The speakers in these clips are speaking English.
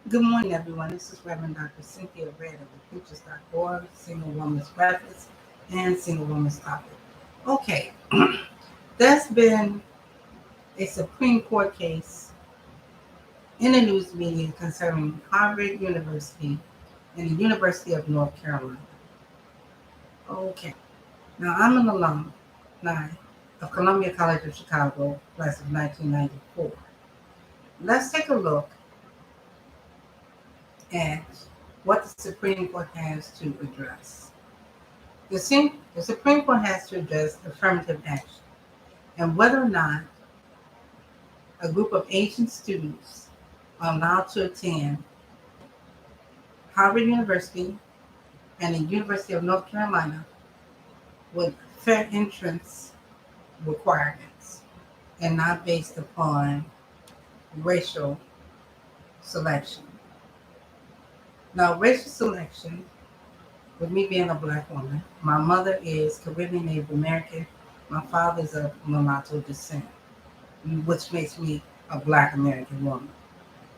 Good morning, everyone. This is Reverend Dr. Cynthia Red of thepreachers.org, Single Woman's Breakfast, and Single Woman's Topic. Okay, there's been a Supreme Court case in the news media concerning Harvard University and the University of North Carolina. Okay, now I'm an alumni of Columbia College of Chicago, class of 1994. Let's take a look at what the Supreme Court has to address. The Supreme Court has to address affirmative action and whether or not a group of Asian students are allowed to attend Harvard University and the University of North Carolina with fair entrance requirements and not based upon racial selection. Now, racial selection, with me being a black woman, my mother is Caribbean Native American, my father's of mulatto descent, which makes me a black American woman.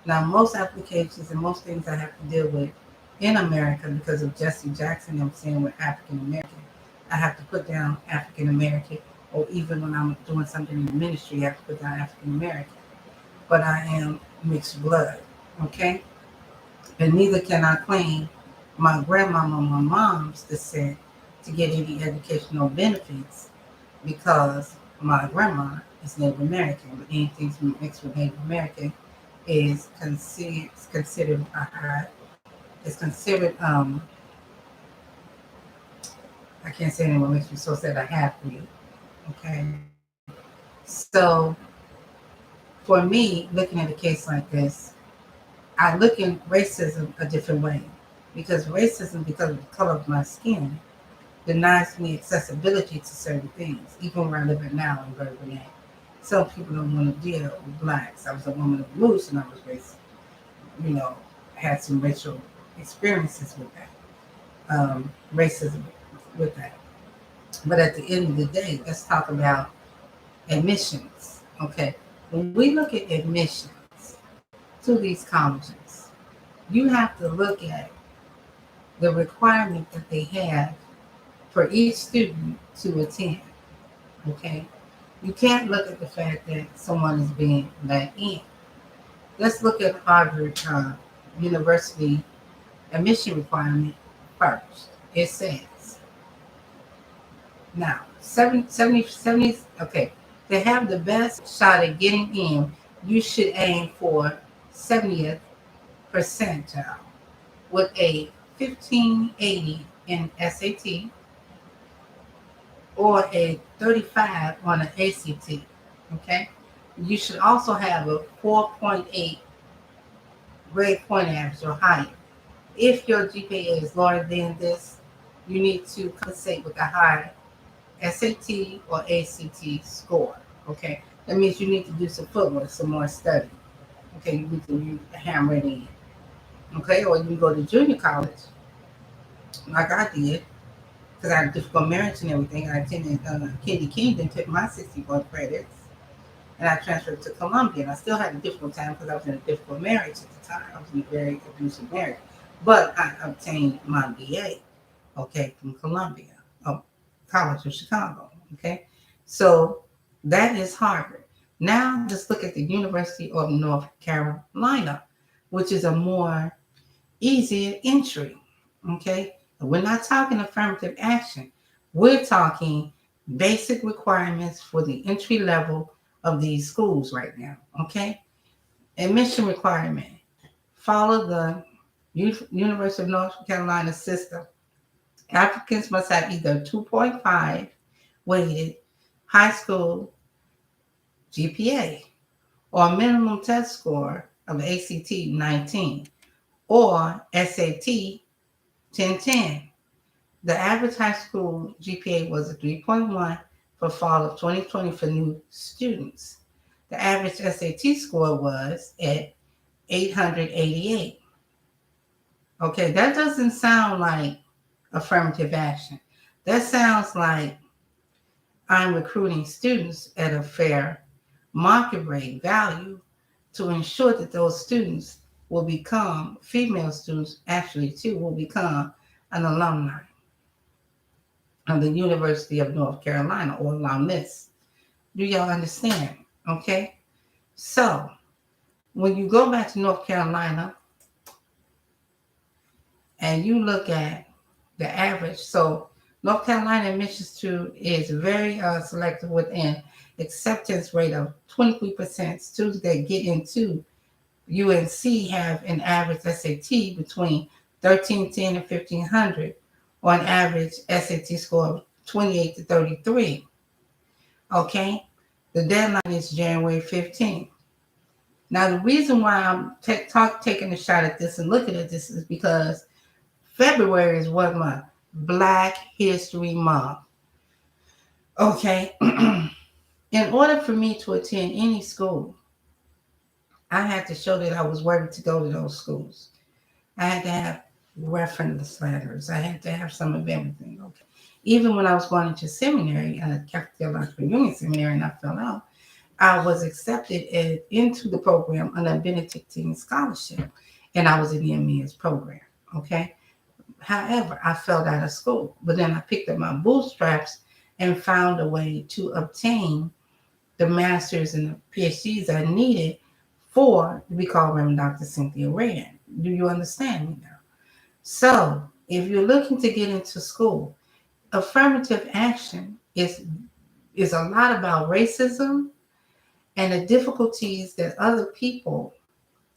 Now, most applications and most things I have to deal with in America because of Jesse Jackson, I'm saying we're African American, I have to put down African American, or even when I'm doing something in the ministry, I have to put down African American. But I am mixed blood, okay? And neither can I claim my grandmama or my mom's descent to get any educational benefits because my grandma is Native American, but anything mixed with Native American is considered a high. It's considered I can't say anymore. Makes me so sad. I have you. Okay, so for me, looking at a case like this, I look at racism a different way because racism, because of the color of my skin, denies me accessibility to certain things, even where I live at now in Berkeley. Some people don't want to deal with blacks. I was a woman of blues and I was raised, you know, had some racial experiences with that, racism with that. But at the end of the day, let's talk about admissions. Okay, when we look at admissions to these colleges, you have to look at the requirement that they have for each student to attend. Okay, you can't look at the fact that someone is being let in. Let's look at Harvard University admission requirement first. It says, now, 70, okay, to have the best shot at getting in, you should aim for 70th percentile with a 1580 in SAT or a 35 on an ACT, okay? You should also have a 4.8 grade point average or higher. If your GPA is lower than this, you need to compensate with a high SAT or ACT score. Okay, that means you need to do some footwork, some more study. Okay, you need to hammer it in. Okay, or you can go to junior college, like I did, because I had a difficult marriage and everything. I attended Kennedy King, took my 61 credits, and I transferred to Columbia. And I still had a difficult time because I was in a difficult marriage at the time. I was in a very abusive marriage, but I obtained my BA. Okay, from Columbia, College of Chicago. Okay, so that is Harvard. Now just look at the University of North Carolina, which is a more easier entry. Okay, we're not talking affirmative action. We're talking basic requirements for the entry level of these schools right now. Okay, admission requirement. Follow the University of North Carolina system. Applicants must have either 2.5 weighted high school GPA or a minimum test score of ACT 19 or SAT 1010. The average high school GPA was a 3.1 for fall of 2020 for new students. The average SAT score was at 888. Okay, that doesn't sound like affirmative action. That sounds like I'm recruiting students at a fair market rate value to ensure that those students will become, female students actually too, will become an alumni of the University of North Carolina or alumnus. Do y'all understand? Okay. So when you go back to North Carolina and you look at the average, so North Carolina admissions to is very selective with an acceptance rate of 23%. Students that get into UNC have an average SAT between 1310 and 1500, or an average SAT score of 28 to 33. Okay, the deadline is January 15th. Now, the reason why I'm taking a shot at this and looking at this is because February is what month? Black History Month. Okay, in order for me to attend any school, I had to show that I was worthy to go to those schools. I had to have reference letters. I had to have some of everything. Okay. Even when I was going into seminary, Catholic Theological Union Seminary, and I fell out, I was accepted into the program on a Benedictine scholarship, and I was in the MES program. Okay. However, I fell out of school, but then I picked up my bootstraps and found a way to obtain the masters and the PhDs I needed for to be called Reverend Dr. Cynthia Rand. Do you understand me now? So, if you're looking to get into school, affirmative action is a lot about racism and the difficulties that other people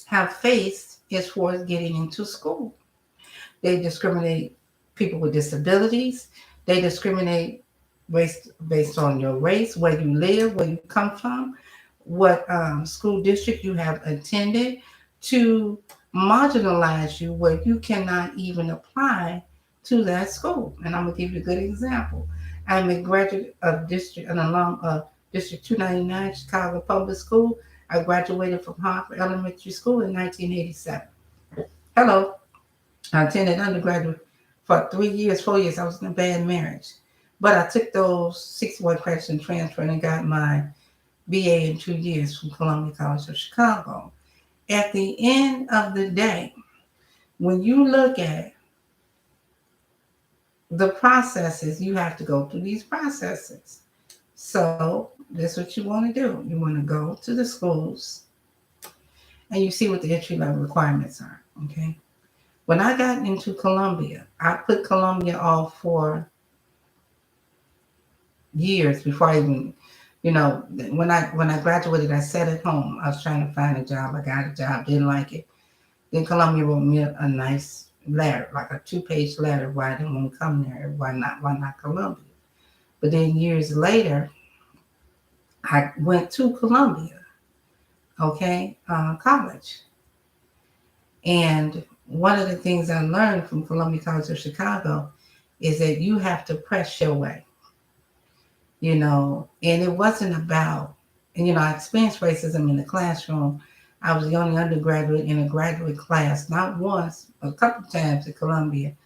have faced as far as getting into school. They discriminate people with disabilities. They discriminate based on your race, where you live, where you come from, what school district you have attended, to marginalize you where you cannot even apply to that school. And I'm gonna give you a good example. I'm a graduate of an alum of District 299 Chicago Public School. I graduated from Harvard Elementary School in 1987. Hello. I attended undergraduate for 3 years, 4 years. I was in a bad marriage. But I took those 61 credits and transferred and got my BA in 2 years from Columbia College of Chicago. At the end of the day, when you look at the processes, you have to go through these processes. So that's what you want to do. You want to go to the schools and you see what the entry level requirements are. Okay. When I got into Columbia, I put Columbia off for years before I even, when I graduated, I sat at home. I was trying to find a job. I got a job, didn't like it. Then Columbia wrote me a nice letter, like a 2-page letter, why I didn't want to come there, why not Columbia. But then years later, I went to Columbia, college. And one of the things I learned from Columbia College of Chicago is that you have to press your way, and it wasn't about, I experienced racism in the classroom. I was the only undergraduate in a graduate class, not once, a couple of times at Columbia.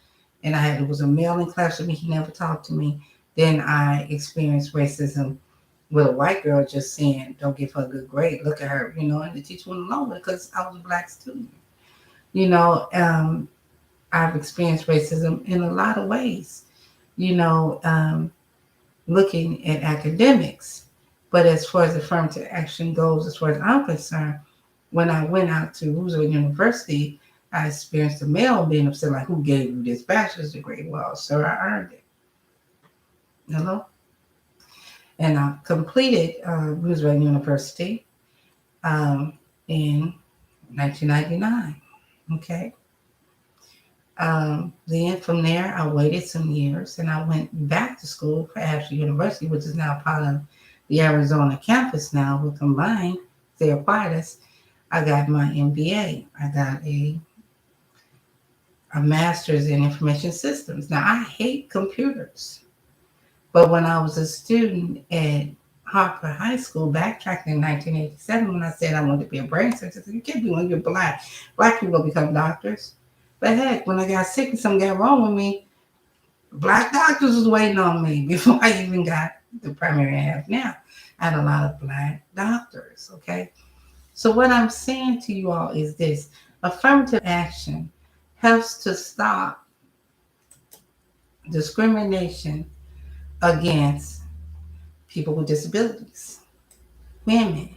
And it was a male in class with me. He never talked to me. Then I experienced racism with a white girl just saying, don't give her a good grade. Look at her, and the teacher went along with it because I was a black student. I've experienced racism in a lot of ways, looking at academics. But as far as affirmative action goes, as far as I'm concerned, when I went out to Roosevelt University, I experienced a male being upset, like, who gave you this bachelor's degree? Well, sir, I earned it. And I completed Roosevelt University in 1999. Okay. Then from there, I waited some years and I went back to school for Ashford University, which is now part of the Arizona campus now. We combined, they acquired us. I got my MBA. I got a master's in information systems. Now, I hate computers. But when I was a student at Hartford High School, backtracking in 1987, when I said I wanted to be a brain surgeon, I said, you can't be when you're black. Black people don't become doctors. But heck, when I got sick and something got wrong with me, black doctors was waiting on me before I even got the primary I have now. I had a lot of black doctors, okay? So what I'm saying to you all is this. Affirmative action helps to stop discrimination against people with disabilities, women.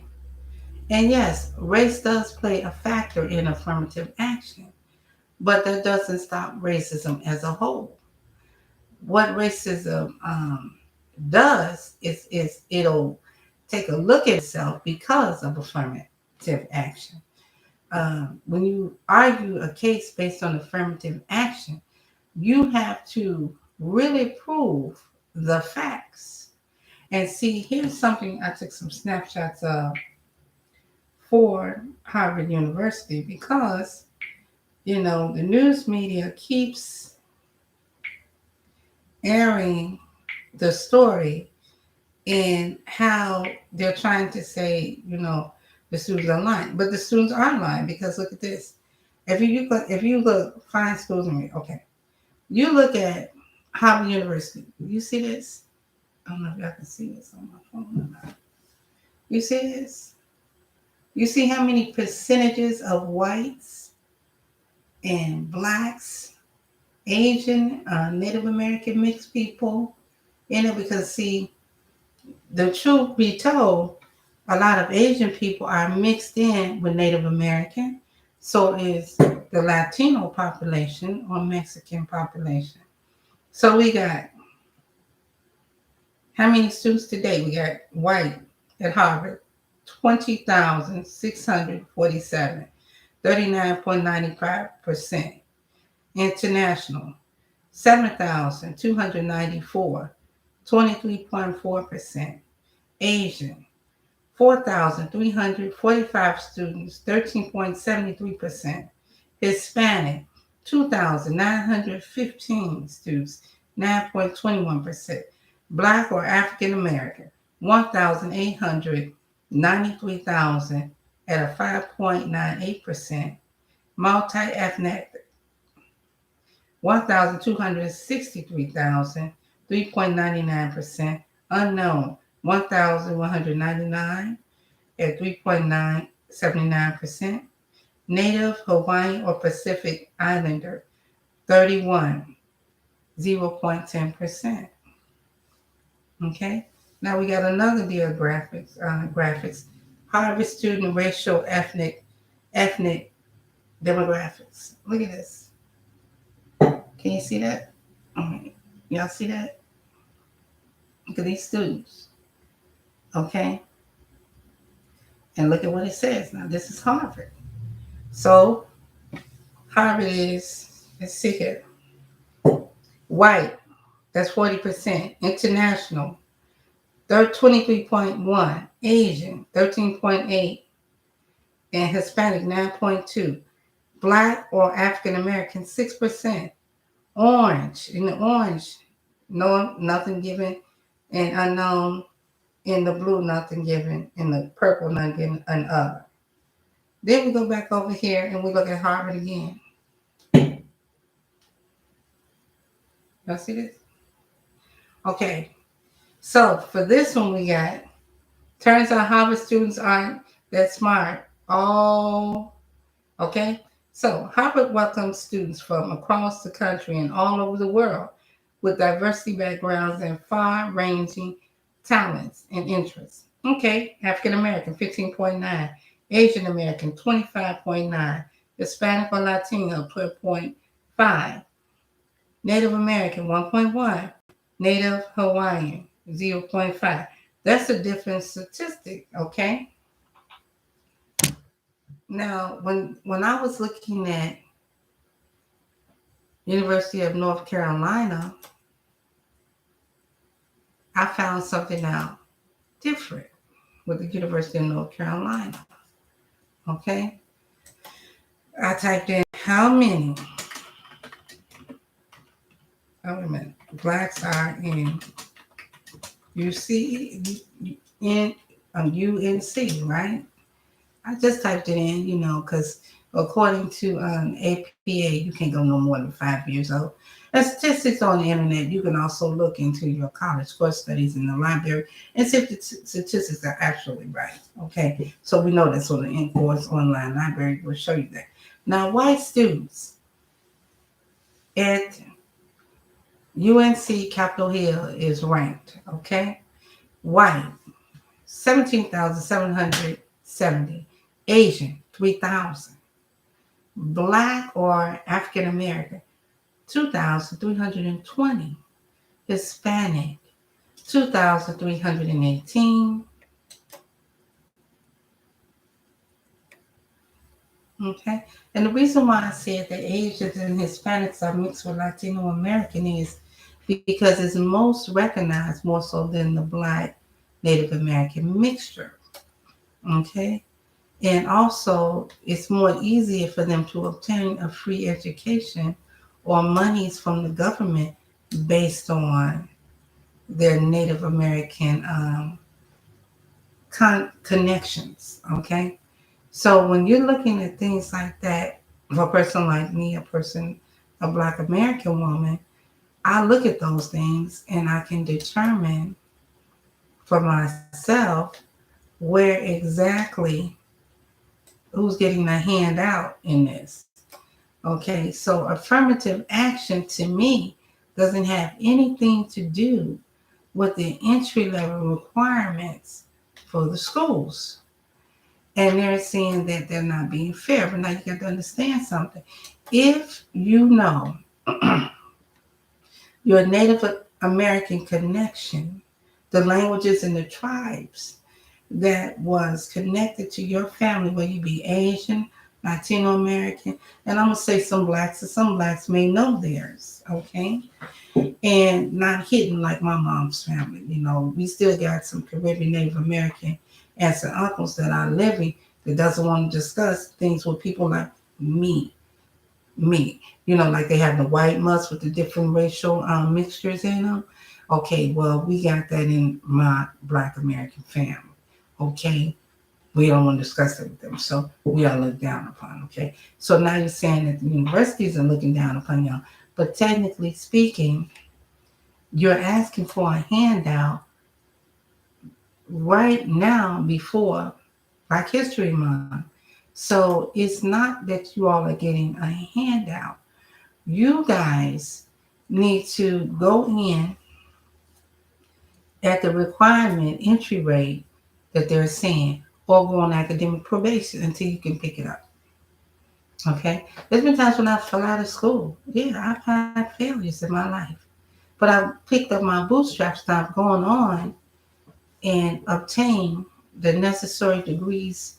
And yes, race does play a factor in affirmative action, but that doesn't stop racism as a whole. What racism does is it'll take a look at itself because of affirmative action. When you argue a case based on affirmative action, you have to really prove the facts. And see, here's something I took some snapshots of for Harvard University because, the news media keeps airing the story and how they're trying to say, the students are lying. But the students are lying because look at this. If you look, find schools in me, okay. You look at Harvard University. You see this? I don't know if y'all can see this on my phone or not. You see this? You see how many percentages of whites and blacks, Asian, Native American mixed people in it? Because see, the truth be told, a lot of Asian people are mixed in with Native American. So is the Latino population or Mexican population. So we got how many students today? We got white at Harvard, 20,647, 39.95%. International, 7,294, 23.4%. Asian, 4,345 students, 13.73%. Hispanic, 2,915 students, 9.21%. Black or African American, 1,893,000 at a 5.98%. Multi-ethnic, 1,263,000, 3.99%. Unknown, 1,199 at 3.979%. Native, Hawaiian, or Pacific Islander, 31, 0.10%. Okay. Now we got another deal graphics. Harvard student racial ethnic demographics. Look at this. Can you see that? All right. Y'all see that? Look at these students. Okay. And look at what it says. Now this is Harvard. So Harvard is, let's see here. White, that's 40%. International, 23.1. Asian, 13.8. And Hispanic, 9.2. Black or African American, 6%. Orange, in the orange, no, nothing given. And unknown, in the blue, nothing given. In the purple, nothing given, and other. Then we go back over here and we look at Harvard again. Y'all see this? Okay. So for this one we got, turns out Harvard students aren't that smart. Oh, okay. So Harvard welcomes students from across the country and all over the world with diversity backgrounds and far-ranging talents and interests. Okay, African American, 15.9. Asian American, 25.9. Hispanic or Latino, 12.5. Native American, 1.1. Native Hawaiian, 0.5. That's a different statistic, okay? Now, when I was looking at University of North Carolina, I found something out different with the University of North Carolina, okay? I typed in how many, wait a minute, blacks are in UNC, right? I just typed it in, because according to APA, you can't go no more than 5 years old. And statistics on the internet, you can also look into your college course studies in the library and see if the statistics are actually right. Okay, so we know that's on the in-course online library will show you that. Now, white students at UNC Capitol Hill is ranked, okay? White, 17,770. Asian, 3,000. Black or African American, 2,320. Hispanic, 2,318. Okay. And the reason why I said that Asians and Hispanics are mixed with Latino American is because it's most recognized more so than the Black Native American mixture. Okay. And also, it's more easier for them to obtain a free education or monies from the government based on their Native American connections. Okay. So when you're looking at things like that, for a person like me, a Black American woman, I look at those things and I can determine for myself where exactly who's getting a handout in this. Okay, so affirmative action to me doesn't have anything to do with the entry level requirements for the schools. And they're saying that they're not being fair. But now you got to understand something. If you know your Native American connection, the languages and the tribes that was connected to your family, whether you be Asian, Latino American, and I'm gonna say some blacks may know theirs, okay? And not hidden like my mom's family. You know, we still got some Caribbean Native American aunts and uncles that are living that doesn't want to discuss things with people like me. Me. You know, like they have the white mutts with the different racial mixtures in them. Okay, well, we got that in my Black American family. Okay, we don't want to discuss it with them. So we are looked down upon. Okay, so now you're saying that the universities are looking down upon y'all. But technically speaking, you're asking for a handout right now before Black History Month. So it's not that you all are getting a handout. You guys need to go in at the requirement entry rate that they're saying or go on academic probation until you can pick it up. Okay? There's been times when I fell out of school. Yeah, I've had failures in my life. But I picked up my bootstraps, stopped going on, and obtained the necessary degrees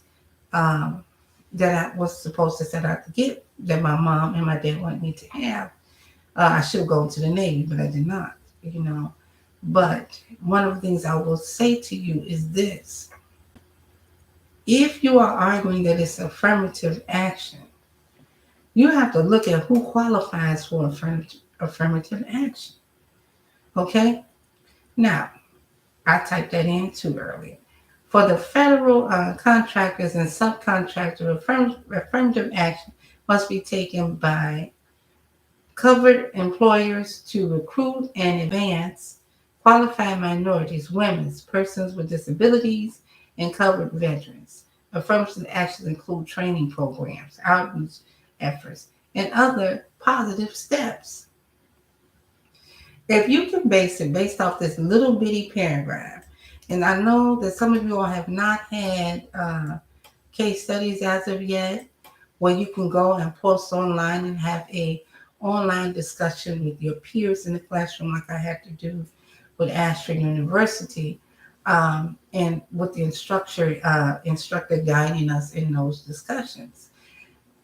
that I was supposed to set out to get, that my mom and my dad wanted me to have. I should have gone to the Navy, but I did not, you know. But one of the things I will say to you is this. If you are arguing that it's affirmative action, you have to look at who qualifies for affirmative action. Okay? Now, I typed that in too early. For the federal contractors and subcontractors, affirmative action must be taken by covered employers to recruit and advance qualified minorities, women, persons with disabilities, and covered veterans. Affirmative actions include training programs, outreach efforts, and other positive steps. If you can base it based off this little bitty paragraph, and I know that some of you all have not had case studies as of yet, where you can go and post online and have a online discussion with your peers in the classroom, like I had to do with Ashford University, and with the instructor guiding us in those discussions.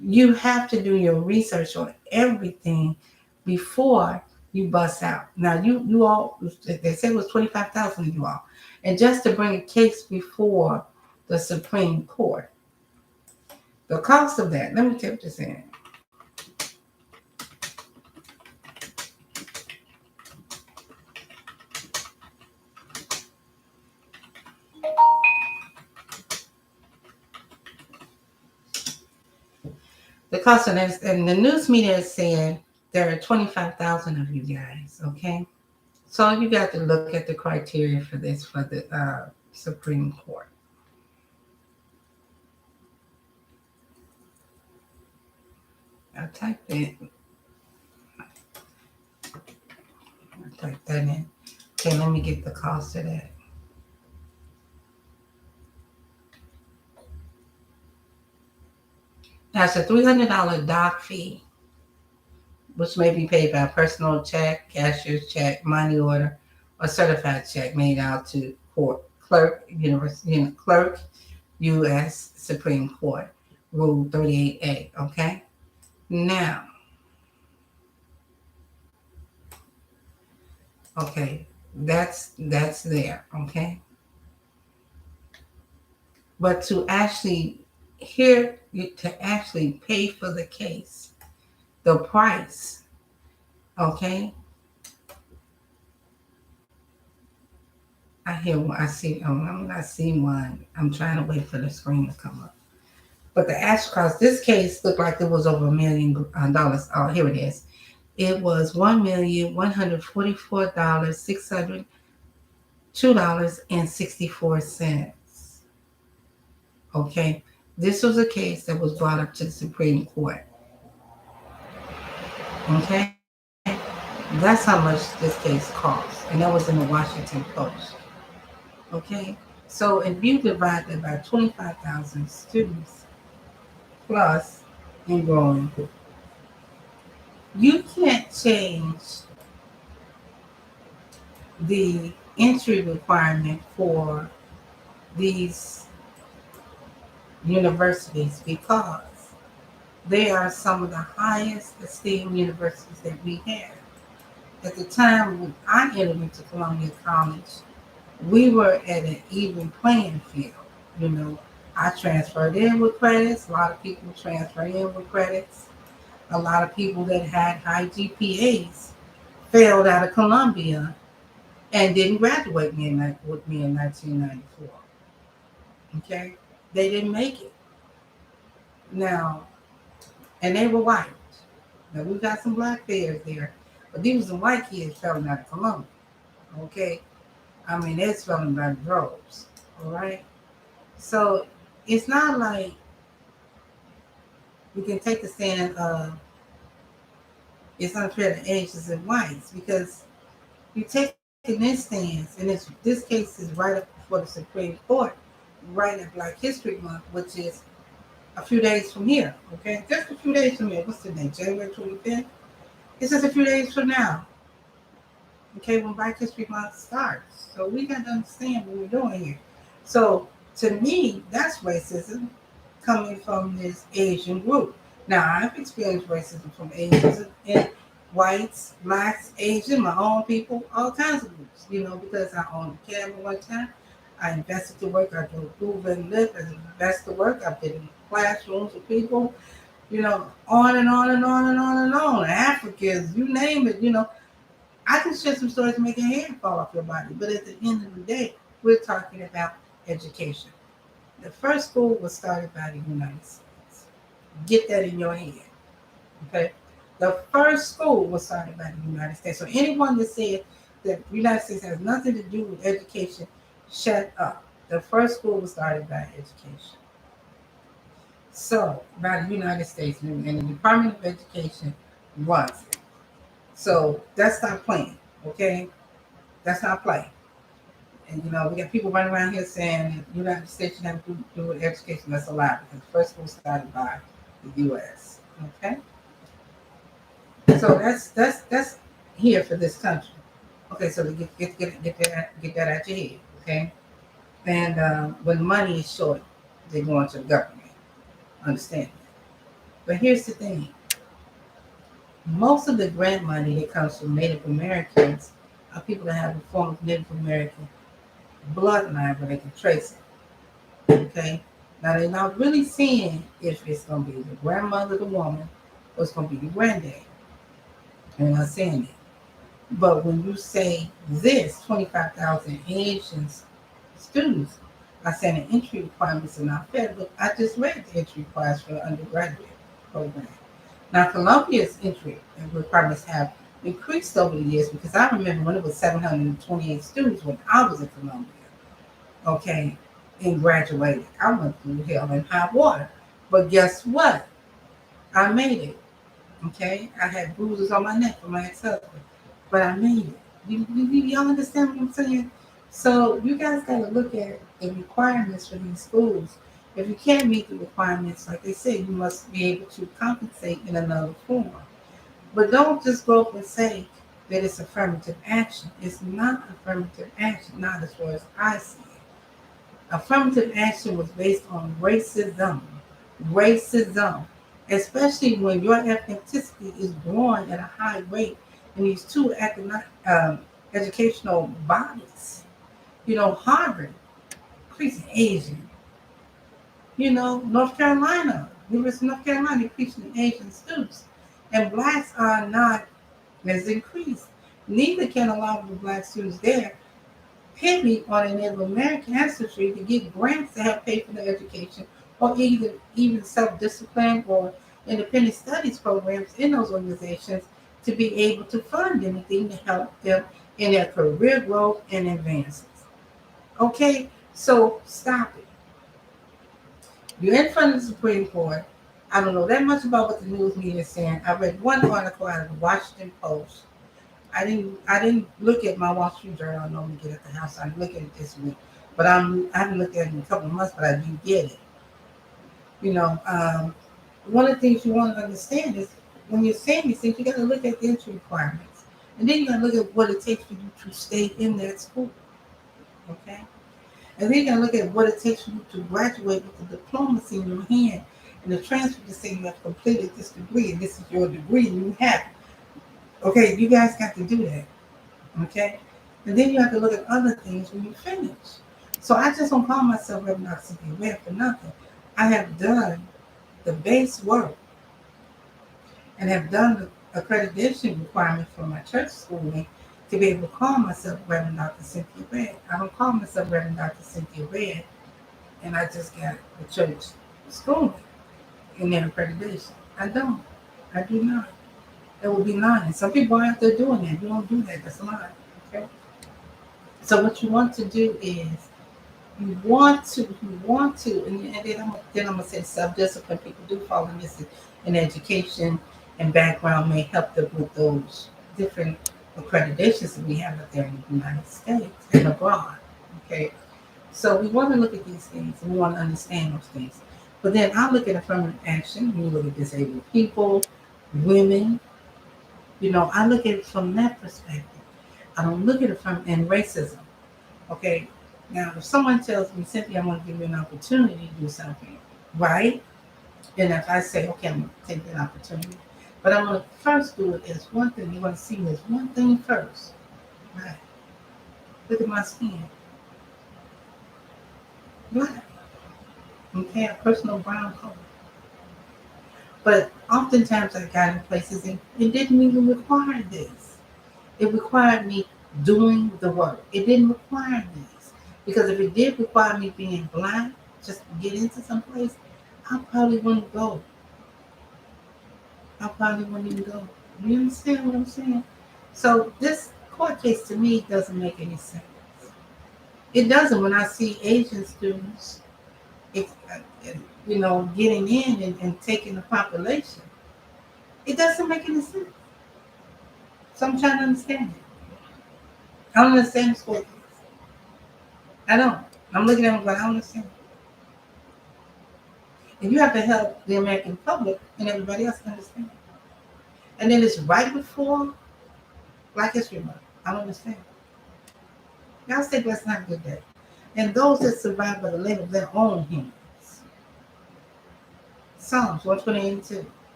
You have to do your research on everything before you bust out. Now, you all, they said it was 25,000 of you all, and just to bring a case before the Supreme Court. The cost of that, let me tip this in. The cost of that, and the news media is saying there are 25,000 of you guys, okay? So you got to look at the criteria for this for the Supreme Court. typed it. I typed that in. Okay, let me get the cost of that. That's a $300 doc fee, which may be paid by a personal check, cashier's check, money order, or certified check made out to clerk, U.S. Supreme Court, Rule 38A. Okay. Now, okay, that's there. Okay, but to actually pay for the case, the price. Okay, I see. I see one. I'm trying to wait for the screen to come up. But the Ashford cost, this case looked like it was over $1 million. Oh, here it is. It was $1,144,602 and 64 cents. Okay, this was a case that was brought up to the Supreme Court. Okay, that's how much this case cost, and that was in the Washington Post. Okay, so if you divide that by 25,000 students plus and growing, you can't change the entry requirement for these universities because they are some of the highest esteemed universities that we have. At the time when I entered into Columbia College, we were at an even playing field. You know, I transferred in with credits. A lot of people transfer in with credits. A lot of people that had high GPAs failed out of Columbia and didn't graduate with me in 1994. Okay, they didn't make it. Now, and they were white. Now we got some black players there, but these were some white kids failing out of Columbia. Okay, I mean it's failing by droves. All right, so it's not like we can take the stand of it's unfair to Asians and whites because you're taking this stance, and this case is right up before the Supreme Court, right at Black History Month, which is a few days from here. Okay, just a few days from here. What's the date? January 25th. It's just a few days from now. Okay, when Black History Month starts. So we got to understand what we're doing here. So to me, that's racism coming from this Asian group. Now I've experienced racism from Asians and whites, blacks, Asian, my own people, all kinds of groups. You know, because I owned a camera one time. I invested to work. I do Uber and Lyft as investor work. I've been in classrooms with people. You know, on and on and on and on and on. Africans, you name it. You know, I can share some stories to make your hair fall off your body. But at the end of the day, we're talking about education. The first school was started by the United States. Get that in your head. Okay? The first school was started by the United States. So anyone that said that the United States has nothing to do with education, shut up. The first school was started by education. So, by the United States, and the Department of Education runs it. So, that's not playing, okay? That's not playing. And, you know, we got people running around here saying the United States should have to do with education. That's a lie because the first school started by the U.S., okay? So, that's here for this country. Okay, so to get that out your head, okay? And when money is short, they go into the government. Understand that. But here's the thing. Most of the grant money that comes from Native Americans are people that have a form of Native American bloodline where they can trace it. Okay? Now they're not really seeing if it's going to be the grandmother, the woman, or it's going to be the granddad. They're not saying it. But when you say this, 25,000 Asian students are saying the entry requirements are not fair, but I just read the entry requirements for the undergraduate program. Now, Columbia's entry requirements have increased over the years because I remember when it was 728 students when I was at Columbia, okay, and graduated. I went through hell and high water. But guess what? I made it. Okay, I had bruises on my neck from my ex-husband, but I made it. Y'all understand what I'm saying? So you guys got to look at the requirements for these schools. If you can't meet the requirements, like they say, you must be able to compensate in another form. But don't just go up and say that it's affirmative action. It's not affirmative action, not as far as I see it. Affirmative action was based on racism. Racism. Especially when your ethnicity is growing at a high rate in these two educational bodies. You know, Harvard, increasing Asian. You know, North Carolina, University of North Carolina, increasing Asian students. And blacks are not as increased. Neither can a lot of the black students there pivot on a Native American ancestry to get grants to help pay for their education or even self-discipline or independent studies programs in those organizations to be able to fund anything to help them in their career growth and advances. Okay, so stop it. You're in front of the Supreme Court. I don't know that much about what the news media is saying. I read one article out of the Washington Post. I didn't look at my Wall Street Journal. I normally get at the house. I look at it this week, but I haven't looked at it in a couple of months. But I do get it. You know, one of the things you want to understand is when you're saying these things, you got to look at the entry requirements, and then you got to look at what it takes for you to stay in that school. Okay, and then you got to look at what it takes for you to graduate with the diplomacy in your hand and the transfer to say you have completed this degree and this is your degree and you have it. Okay, you guys got to do that. Okay? And then you have to look at other things when you finish. So I just don't call myself Reverend Dr. Cynthia Webb for nothing. I have done the base work and have done the accreditation requirement for my church schooling to be able to call myself Reverend Dr. Cynthia Webb. I don't call myself Reverend Dr. Cynthia Webb and I just got the church schooling in their accreditation. I don't. I do not. It would be lying. Some people are out there doing that. You don't do that. That's a lie. Okay. So what you want to do is and then I'm gonna say self-discipline. People do fall in this in education and background may help them with those different accreditations that we have out there in the United States and abroad. Okay. So we want to look at these things and we want to understand those things. But then I look at affirmative action, we look at disabled people, women, I look at it from that perspective. I don't look at it from and racism. Okay. Now, if someone tells me, Cynthia, I want to give you an opportunity to do something, right? And if I say, okay, I'm going to take that opportunity, but I'm going to first do it as one thing. You want to see me as one thing first, right? Look at my skin, black. Okay, a personal brown color. But oftentimes I got in places and it didn't even require this. It required me doing the work. It didn't require this. Because if it did require me being blind just to get into some place, I probably wouldn't go. I probably wouldn't even go. You understand what I'm saying? So this court case to me doesn't make any sense. It doesn't when I see Asian students, it, getting in and taking the population. It doesn't make any sense. So I'm trying to understand it. I don't understand this court case. I don't. I'm looking at them going, I don't understand. And you have to help the American public and everybody else understand. And then it's right before Black History Month. I don't understand. Y'all stay blessed and have a good day. And those that survive by the labor of their own hands. Psalms 128:2.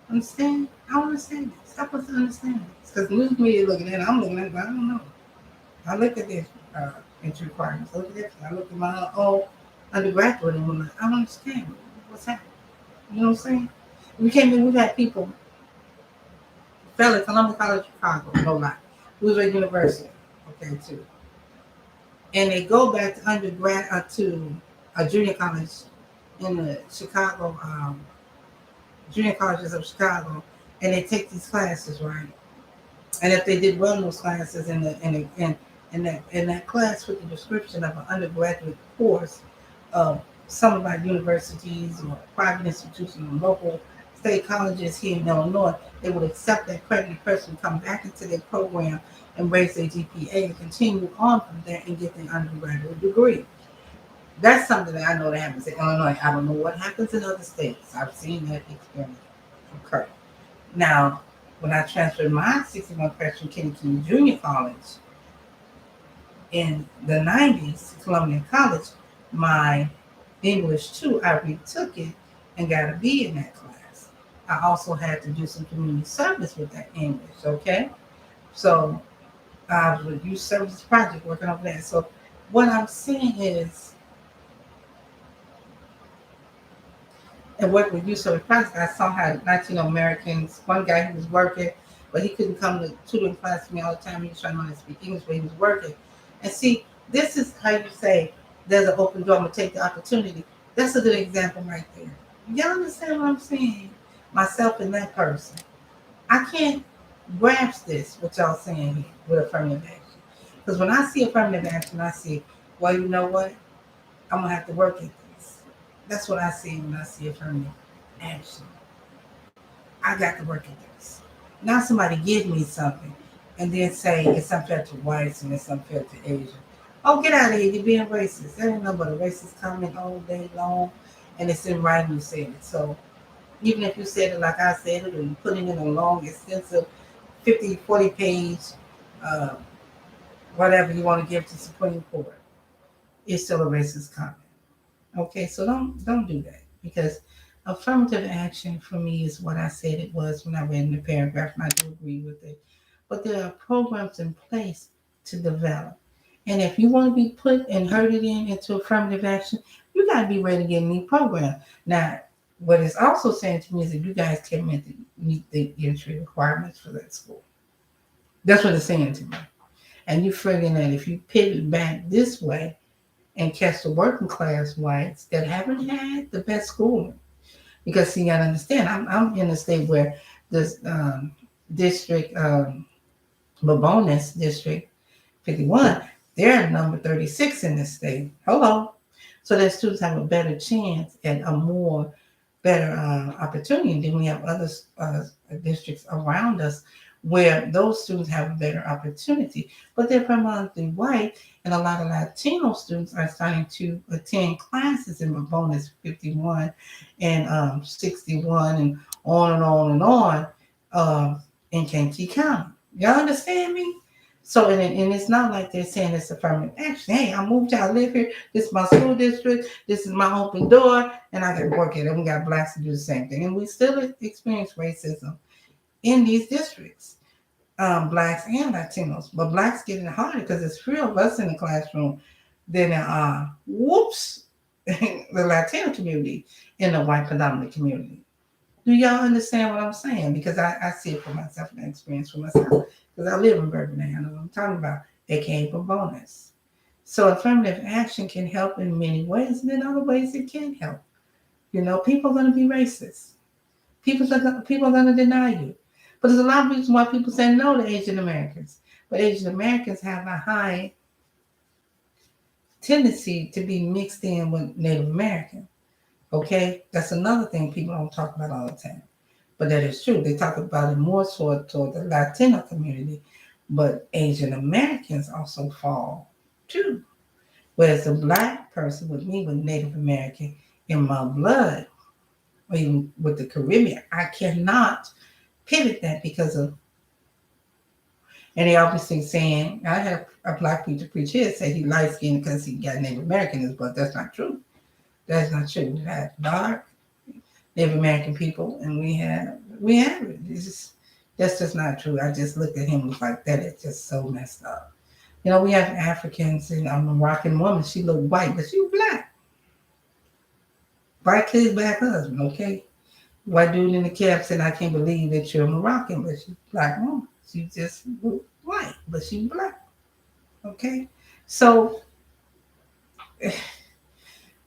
Understand? I don't understand this. Help us to understand this. Because the news media looking at it, I'm looking at it, but I don't know. I looked at this entry requirements. I looked at this. I looked at my own undergraduate and I'm like, I don't understand what's happening. You know what I'm saying? We've had people, fell at Columbia College, Chicago, no lie. Roosevelt University, okay, too. And they go back to undergrad to a junior college in the Chicago, junior colleges of Chicago, and they take these classes, right? And if they did well in those classes, in that class with the description of an undergraduate course of some of our universities or private institutions or local state colleges here in Illinois, they would accept that accredited person come back into their program and raise their GPA to continue on from there and get their undergraduate degree. That's something that I know that happens in Illinois. I don't know what happens in other states. I've seen that experience occur. Now, when I transferred my 61 freshman kid to junior college in the 90s, Columbia College, my English 2, I retook it and got a B in that class. I also had to do some community service with that English, okay? So I was with youth services project working on that. So what I'm saying is, and working with youth service project, I saw how Latino Americans, one guy who was working, but he couldn't come to tutoring class to me all the time. He was trying to learn to speak English, but he was working. And see, this is how you say there's an open door, I'm gonna take the opportunity. That's a good example right there. Y'all understand what I'm saying? Myself and that person. I can't grasp this, what y'all saying here with affirmative action. Because when I see affirmative action, I see, well, you know what? I'm going to have to work at this. That's what I see when I see affirmative action. I got to work at this. Now somebody give me something and then say it's unfair to whites and it's unfair to Asians. Oh, get out of here. You're being racist. That ain't nothing but a racist comment all day long. And it's in writing you said it. So even if you said it like I said it, or you put it in a long, extensive 50, 40 page, uh, whatever you want to give to Supreme Court, it's still a racist comment. Okay, so don't do that, because affirmative action for me is what I said it was when I read in the paragraph, and I do agree with it. But there are programs in place to develop. And if you want to be put and herded into affirmative action, you got to be ready to get in the program. Now, what it's also saying to me is that you guys can meet the entry requirements for that school. That's what it's saying to me. And you're figuring that if you pivot back this way and catch the working class whites that haven't had the best schooling, because see, you gotta understand, I'm in a state where this district, Babonus District 51, they're number 36 in this state. Hello. So that students have a better chance and a more better opportunity. And then we have other districts around us where those students have a better opportunity, but they're predominantly white, and a lot of Latino students are starting to attend classes in bonus 51 and 61 and on and on and on in Kankakee County. Y'all understand me? So, and it's not like they're saying it's affirmative action. Hey, I moved y'all, live here. This is my school district. This is my open door, and I can work it. And we got blacks to do the same thing. And we still experience racism in these districts, blacks and Latinos. But blacks getting it harder because there's fewer of us in the classroom than there are, the Latino community in the white predominant community. Do y'all understand what I'm saying? Because I see it for myself and I experience for myself. Because I live in Birmingham. I know what I'm talking about. They came from bonus. So affirmative action can help in many ways, and in other ways it can help. You know, people are going to be racist. People are going to deny you. But there's a lot of reasons why people say no to Asian Americans. But Asian Americans have a high tendency to be mixed in with Native American. Okay? That's another thing people don't talk about all the time. But that is true. They talk about it more so toward the Latino community. But Asian Americans also fall too. Whereas a black person with me, with Native American in my blood, or even with the Caribbean, I cannot pivot that because of, and they obviously saying, I had a black preacher preach here say he light skinned because he got Native American in his blood. That's not true. That's not true. We have dark Native American people, and we have it. That's just not true. I just looked at him and was like, that is just so messed up. You know, we have Africans, and a Moroccan woman, she looked white, but she was black. Black kid, black husband, okay? White dude in the cab said, I can't believe that you're Moroccan, but she's a black woman. She just white, but she's black. Okay? So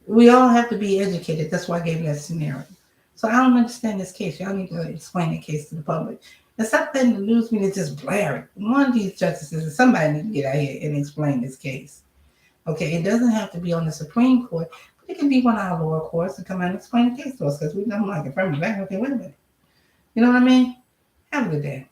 we all have to be educated. That's why I gave you that scenario. So I don't understand this case. Y'all need to explain the case to the public. And stop letting the news media just blare it. One of these justices, somebody need to get out here and explain this case. Okay, it doesn't have to be on the Supreme Court, but it can be one of our lower courts to come out and explain the case to us, because we don't like affirmative action. Okay, wait a minute. You know what I mean? Have a good day.